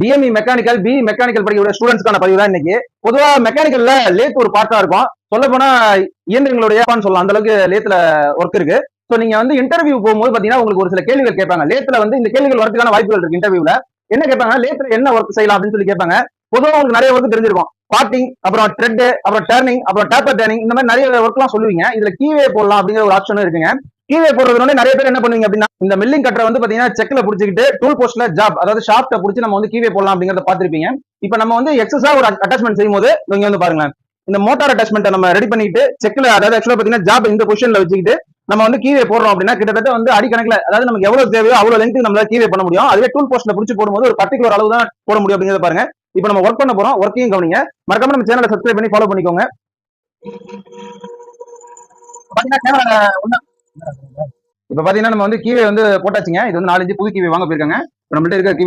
DME mechanical B mechanical படிக்கிற ஸ்டூடெண்ட்ஸ்க்கான பதிவு தான் இன்னைக்கு. பொதுவா மெக்கானிக்கல்ல லேத் ஒரு பார்ட்டா இருக்கும். சொல்ல போனா இயந்திரங்களுடைய சொல்லலாம், அந்த அளவுக்கு லேத்துல ஒர்க் இருக்கு. சோ நீங்க வந்து இன்டர்வியூ போகும்போது பாத்தீங்கன்னா உங்களுக்கு ஒரு சில கேள்விகள் கேட்பாங்க. லேத்துல வந்து இந்த கேள்விகள் வரதுக்கான வாய்ப்புகள் இருக்கு. இன்டர்வியூல என்ன கேட்பாங்க, லேத்துல என்ன ஒர்க் செய்யலாம் அப்படின்னு சொல்லி கேட்பாங்க. பொதுவா உங்களுக்கு நிறைய ஒர்க் தெரிஞ்சிருக்கும். பார்ட்டிங், அப்புறம் த்ரெட், அப்புறம் டர்னிங், அப்புறம் டேப்பர் டர்னிங், இந்த மாதிரி நிறைய ஒர்க் எல்லாம் சொல்லுவீங்க. இதுல கீவே போடலாம் அப்படிங்கிற ஒரு ஆப்ஷனும் இருக்குங்க. கீவே போடுறதுனால நிறைய பேர் என்ன பண்ணுவீங்க அப்படின்னா, இந்த மில்லிங் கட்டரை வந்து பாத்தீங்கன்னா செக்ல புடிச்சிக்கிட்டு டூல் போஸ்ட்ல ஜாப், அதாவது ஷாப்ட புடிச்சு நம்ம வந்து கீவே போடலாம் அப்படிங்கறத பாத்திருப்பீங்க. இப்ப நம்ம வந்து எக்ஸஸா ஒரு அட்டாச்மெண்ட் செய்யும் போது நீங்க வந்து பாருங்க, இந்த மோட்டார் அட்டாச்மெண்ட் நம்ம ரெடி பண்ணிட்டு செக்ல, அதாவது ஆக்சுவலா பாத்தீங்கன்னா ஜாப் இந்த பொசிஷன்ல வச்சுக்கிட்டு நம்ம வந்து கீவே போடுறோம் அப்படின்னா கிட்டத்தட்ட வந்து அடிக்கணக்கில், அதாவது நமக்கு எவ்வளவு தேவையோ அவ்வளவு லெங்க் நம்மளால கீவே பண்ண முடியும். அதுவே டூல் போஸ்ட்ல புடிச்சு போடும்போது ஒரு பர்டிகுலர் அளவு தான் போட முடியும் அப்படிங்கறத பாருங்க. இப்ப நம்ம ஒர்க் பண்ண போறோம், ஒர்க்கையும் கவனிங்க. மறக்காம நம்ம சேனலை சப்ஸ்கிரைப் பண்ணி ஃபாலோ பண்ணிக்கோங்க. இப்ப பாத்தீங்கன்னா நம்ம வந்து கீவே வந்து போட்டாச்சுங்க. இது வந்து 4 புது கீவே வாங்க போயிருக்காங்க. நம்மள்ட்ட இருக்க